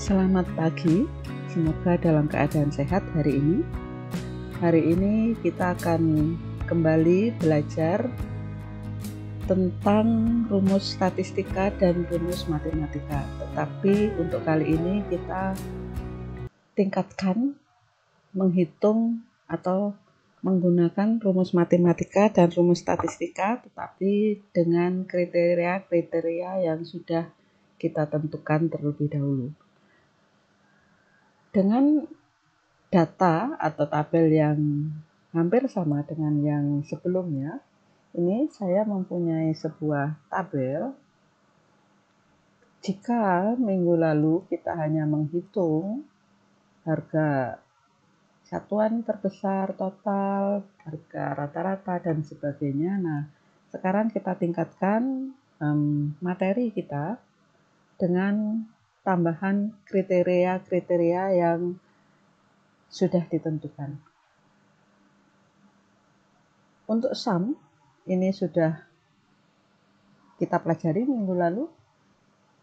Selamat pagi, semoga dalam keadaan sehat hari ini. Hari ini kita akan kembali belajar tentang rumus statistika dan rumus matematika. Tetapi untuk kali ini kita tingkatkan menghitung atau menggunakan rumus matematika dan rumus statistika, tetapi dengan kriteria-kriteria yang sudah kita tentukan terlebih dahulu. Dengan data atau tabel yang hampir sama dengan yang sebelumnya, ini saya mempunyai sebuah tabel. Jika minggu lalu kita hanya menghitung harga satuan terbesar total, harga rata-rata, dan sebagainya. Nah, sekarang kita tingkatkan materi kita dengan tambahan kriteria-kriteria yang sudah ditentukan. Untuk sum, ini sudah kita pelajari minggu lalu,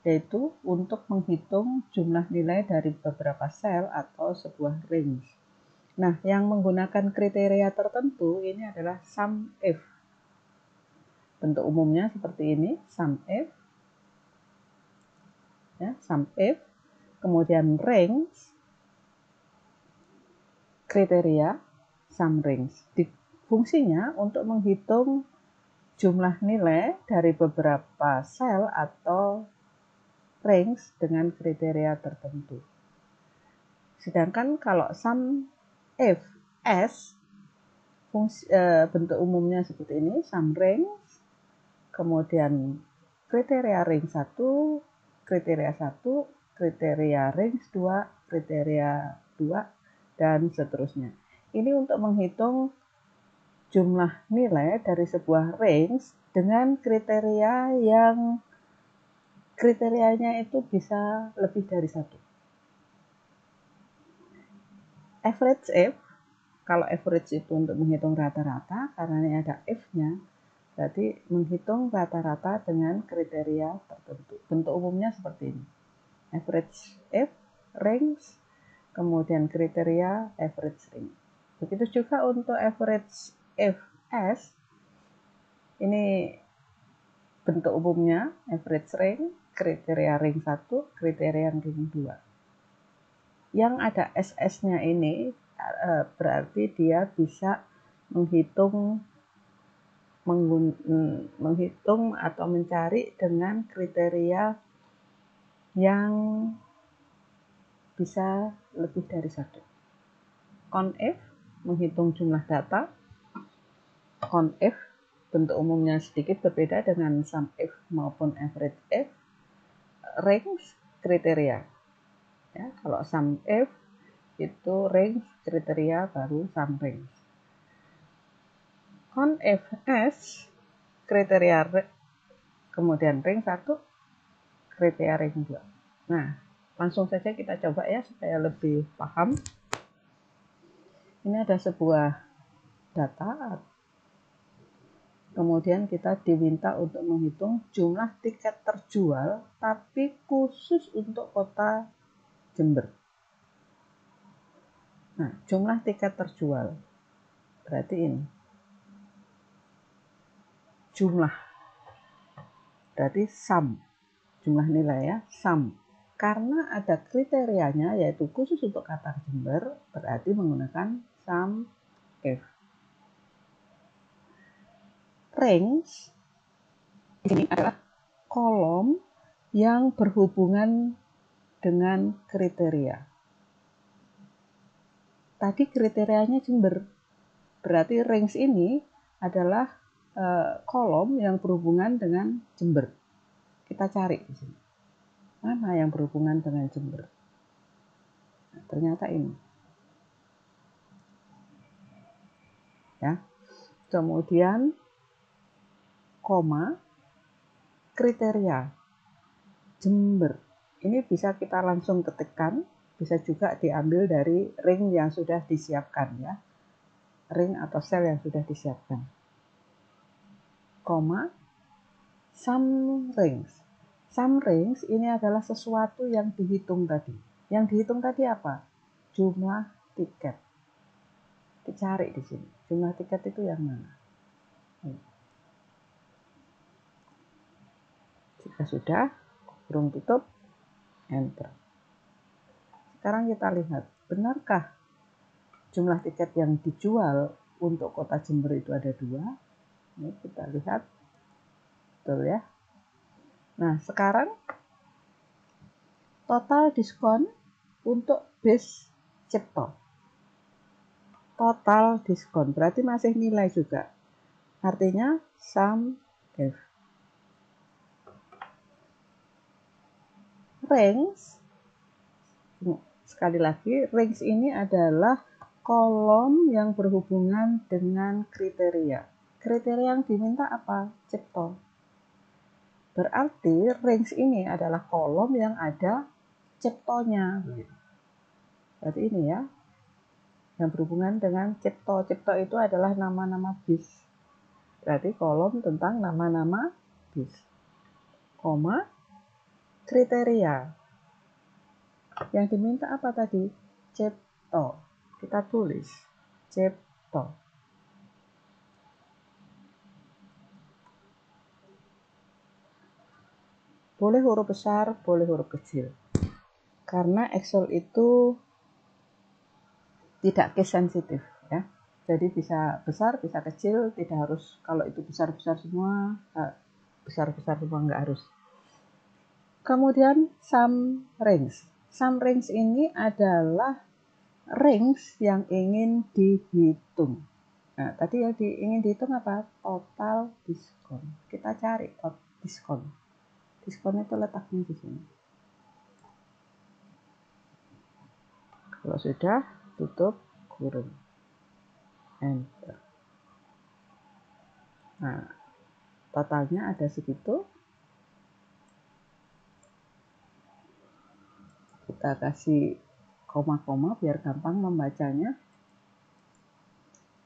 yaitu untuk menghitung jumlah nilai dari beberapa sel atau sebuah range. Nah, yang menggunakan kriteria tertentu ini adalah sum if. Bentuk umumnya seperti ini, sum if. Ya, sum if, kemudian range, kriteria, sum range. Fungsinya untuk menghitung jumlah nilai dari beberapa sel atau range dengan kriteria tertentu. Sedangkan kalau sum if S, bentuk umumnya seperti ini, sum range, kemudian kriteria range 1, kriteria 1, kriteria range 2, kriteria 2, dan seterusnya. Ini untuk menghitung jumlah nilai dari sebuah range dengan kriteria yang kriterianya itu bisa lebih dari satu. Average if, kalau average itu untuk menghitung rata-rata, karena ini ada if-nya, berarti menghitung rata-rata dengan kriteria tertentu. Bentuk umumnya seperti ini. Average if, range, kemudian kriteria, average range. Begitu juga untuk average if S, ini bentuk umumnya average range, kriteria range 1, kriteria range 2. Yang ada SS-nya ini berarti dia bisa menghitung atau mencari dengan kriteria yang bisa lebih dari satu. Conif menghitung jumlah data. Conif bentuk umumnya sedikit berbeda dengan sum if maupun average if. Range kriteria. Ya, kalau sum if itu range kriteria baru sum range. Conif S kriteria kemudian range 1, kriteria range 2. Nah, langsung saja kita coba ya supaya lebih paham. Ini ada sebuah data, kemudian kita diminta untuk menghitung jumlah tiket terjual tapi khusus untuk kota Jember. Nah, jumlah tiket terjual berarti ini jumlah, berarti sum, jumlah nilai ya, sum. Karena ada kriterianya yaitu khusus untuk kota Jember, berarti menggunakan sum if. Range di sini adalah kolom yang berhubungan dengan kriteria. Tadi kriterianya Jember, berarti range ini adalah kolom yang berhubungan dengan Jember. Kita cari di sini. Mana yang berhubungan dengan Jember? Nah, ternyata ini. Ya. Kemudian koma kriteria Jember. Ini bisa kita langsung ketikkan, bisa juga diambil dari ring yang sudah disiapkan ya. Ring atau sel yang sudah disiapkan. Koma sum range. Sum range ini adalah sesuatu yang dihitung tadi. Yang dihitung tadi apa? Jumlah tiket. Dicari di sini. Jumlah tiket itu yang mana? Jika sudah, kurung tutup, enter. Sekarang kita lihat, benarkah jumlah tiket yang dijual untuk kota Jember itu ada 2? Ini kita lihat. Betul ya. Nah, sekarang total diskon untuk bis Cipto. Total diskon, berarti masih nilai juga. Artinya sum if. Range, sekali lagi, range ini adalah kolom yang berhubungan dengan kriteria. Kriteria yang diminta apa? Cipto. Berarti range ini adalah kolom yang ada ciptonya. Berarti ini ya, yang berhubungan dengan Cipto. Cipto itu adalah nama-nama bis. Berarti kolom tentang nama-nama bis. Koma, kriteria. Yang diminta apa tadi? Cipto. Kita tulis Cipto. Boleh huruf besar, boleh huruf kecil. Karena Excel itu tidak case sensitif ya. Jadi bisa besar, bisa kecil, tidak harus kalau itu besar-besar semua, besar-besar semua nggak harus. Kemudian sum range. Sum range ini adalah range yang ingin dihitung. Nah, tadi yang ingin dihitung apa? Total diskon. Kita cari diskon. Diskon itu letaknya di sini. Kalau sudah, tutup kurung. Enter. Nah, totalnya ada segitu. Kita kasih koma-koma biar gampang membacanya.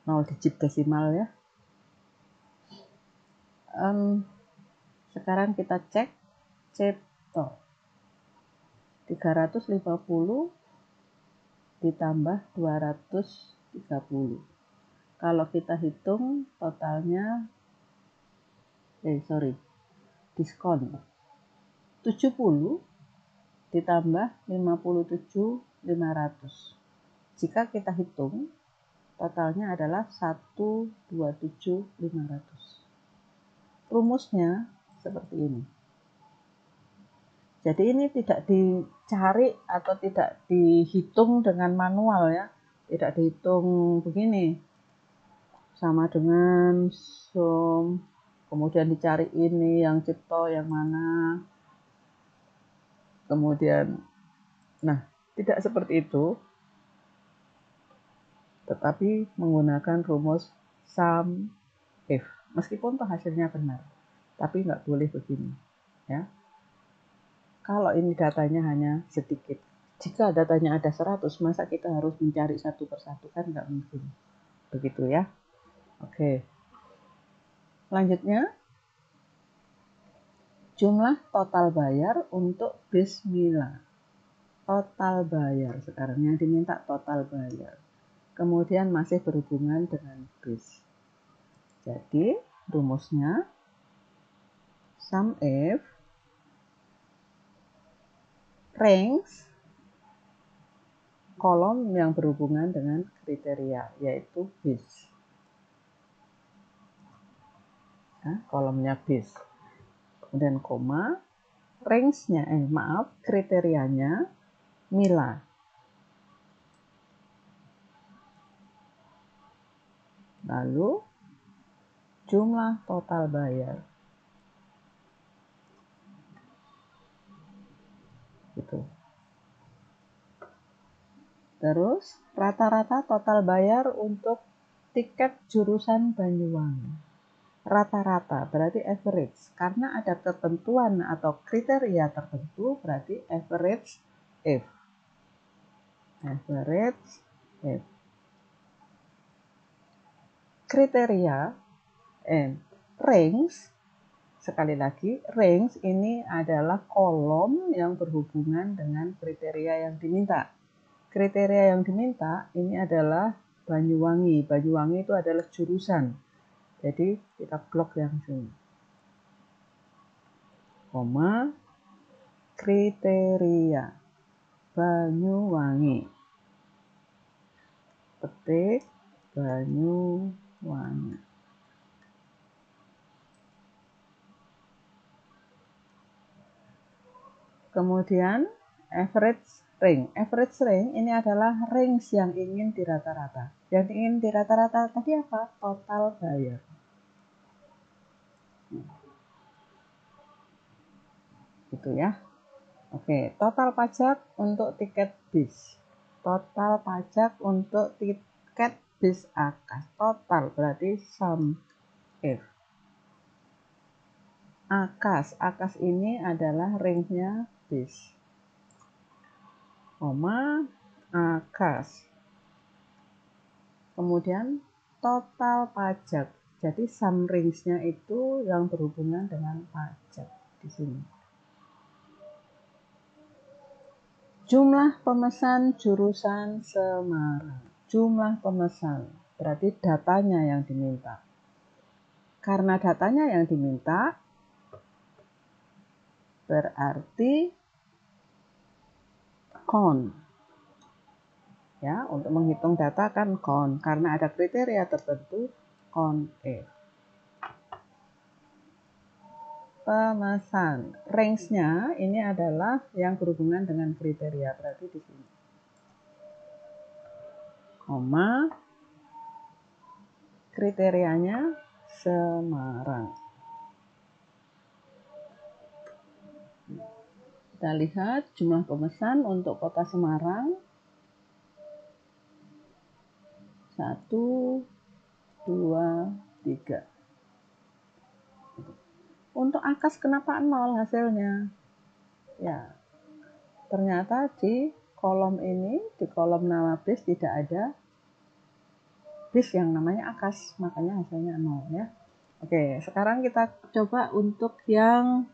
0 digit desimal ya. Sekarang kita cek Cipto. 350 ditambah 230. Kalau kita hitung totalnya diskon 70 ditambah 57.500. Jika kita hitung totalnya adalah 127.500. Rumusnya seperti ini. Jadi ini tidak dicari atau tidak dihitung dengan manual ya. Tidak dihitung begini. Sama dengan sum, kemudian dicari ini yang Cipto yang mana. Kemudian, nah tidak seperti itu. Tetapi menggunakan rumus sum if. Meskipun toh hasilnya benar. Tapi nggak boleh begini. Ya. Kalau ini datanya hanya sedikit. Jika datanya ada 100, masa kita harus mencari satu persatu? Kan nggak mungkin. Begitu ya. Oke. Selanjutnya, jumlah total bayar untuk bis Mila. Total bayar. Sekarang yang diminta total bayar. Kemudian masih berhubungan dengan bis. Jadi, rumusnya sum if range kolom yang berhubungan dengan kriteria, yaitu bis. Nah, kolomnya bis. Kemudian koma, range-nya, kriterianya Mila. Lalu, jumlah total bayar. Gitu. Terus rata-rata total bayar untuk tiket jurusan Banyuwangi. Rata-rata berarti average. Karena ada ketentuan atau kriteria tertentu berarti average if. Average if. Kriteria and range sekali lagi, range ini adalah kolom yang berhubungan dengan kriteria yang diminta. Kriteria yang diminta ini adalah Banyuwangi. Banyuwangi itu adalah jurusan. Jadi kita blok yang sini. Koma, kriteria Banyuwangi. Petik Banyuwangi. Kemudian average range. Average range ini adalah range yang ingin dirata-rata. Yang ingin dirata-rata tadi apa? Total bayar. Gitu ya. Oke, total pajak untuk tiket bis. Total pajak untuk tiket bis AKAS. Total berarti sum if. AKAS. AKAS ini adalah range-nya bis. Koma, AKAS. Kemudian total pajak. Jadi sum range-nya itu yang berhubungan dengan pajak di sini. Jumlah pemesan jurusan Semarang. Jumlah pemesan berarti datanya yang diminta. Karena datanya yang diminta, berarti count. Ya, untuk menghitung data kan count. Karena ada kriteria tertentu, count if. Pemesan. Range-nya ini adalah yang berhubungan dengan kriteria. Berarti di sini. Koma. Kriterianya Semarang. Kita lihat jumlah pemesan untuk kota Semarang. 1, 2, 3. Untuk AKAS kenapa 0 hasilnya? Ya, ternyata di kolom ini, di kolom nama bis tidak ada bis yang namanya AKAS, makanya hasilnya 0 ya. Oke, sekarang kita coba untuk yang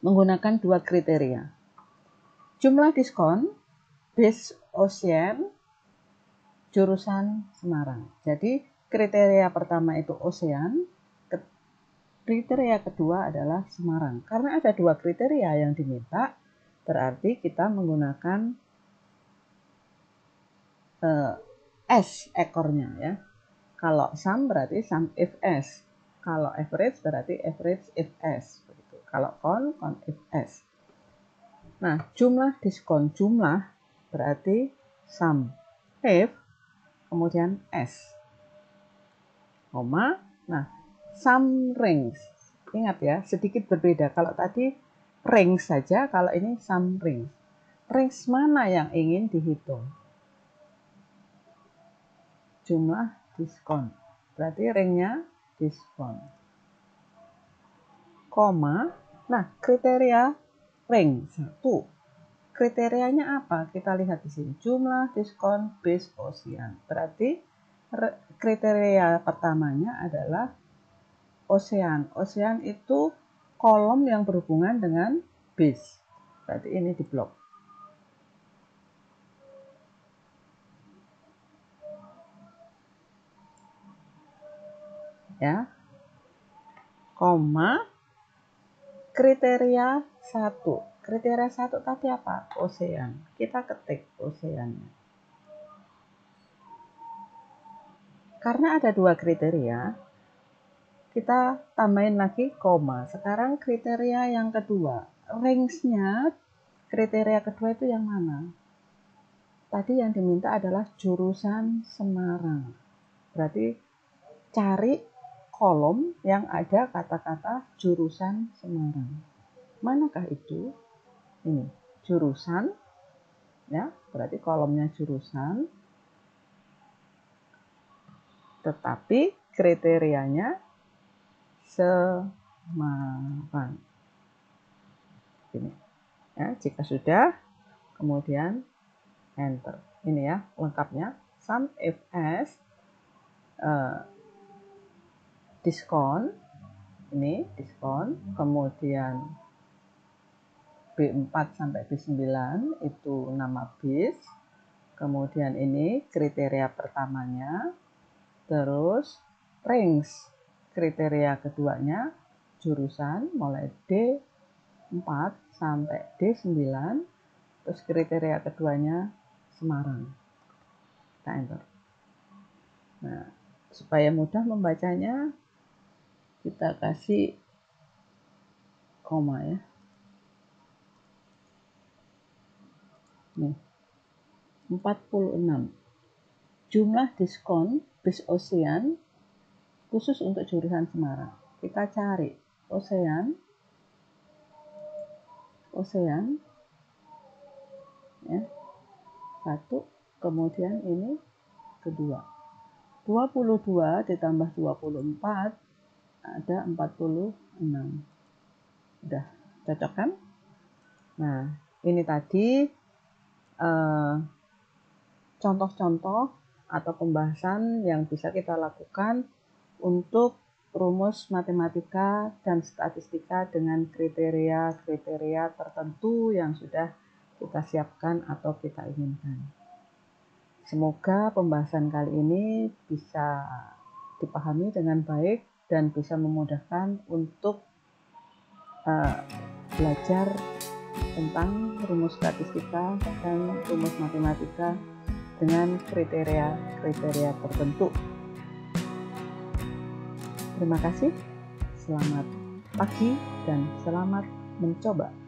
menggunakan dua kriteria. Jumlah diskon bis Ocean jurusan Semarang. Jadi kriteria pertama itu Ocean, kriteria kedua adalah Semarang. Karena ada dua kriteria yang diminta, berarti kita menggunakan S ekornya ya. Kalau sum berarti sum if S. Kalau average berarti average if S. Begitu. Kalau count if S. Nah, jumlah diskon. Jumlah berarti sum if, kemudian S. Koma. Nah, sum range. Ingat ya, sedikit berbeda. Kalau tadi range saja, kalau ini sum range. Range mana yang ingin dihitung? Jumlah diskon. Berarti range-nya diskon. Koma. Nah, kriteria range 1. Kriterianya apa? Kita lihat di sini. Jumlah diskon bis Ocean. Berarti kriteria pertamanya adalah Ocean. Ocean itu kolom yang berhubungan dengan bis. Berarti ini di blok. Ya. Koma. Kriteria 1. Kriteria 1 tadi apa? Ocean. Kita ketik Ocean. Karena ada dua kriteria, kita tambahin lagi koma. Sekarang kriteria yang kedua. Range-nya kriteria kedua itu yang mana? Tadi yang diminta adalah jurusan Semarang. Berarti cari kolom yang ada kata-kata jurusan Semarang. Manakah itu? Ini, jurusan. Ya, berarti kolomnya jurusan. Tetapi kriterianya Semarang. Ini. Ya, jika sudah, kemudian enter. Ini ya lengkapnya. Sum if S, diskon ini diskon, kemudian B4 sampai B9 itu nama bis, kemudian ini kriteria pertamanya, terus range kriteria keduanya jurusan mulai D4 sampai D9, terus kriteria keduanya Semarang. Kita enter. Nah, supaya mudah membacanya, kita kasih koma ya. Nih, 46. Jumlah diskon bis Ocean khusus untuk jurusan Semarang. Kita cari Ocean ya. 1, kemudian ini kedua. 22 ditambah 24 ada 46. Udah cocok kan? Nah, ini tadi contoh-contoh atau pembahasan yang bisa kita lakukan untuk rumus matematika dan statistika dengan kriteria-kriteria tertentu yang sudah kita siapkan atau kita inginkan. Semoga pembahasan kali ini bisa dipahami dengan baik dan bisa memudahkan untuk belajar tentang rumus statistika dan rumus matematika dengan kriteria-kriteria tertentu. Terima kasih, selamat pagi dan selamat mencoba.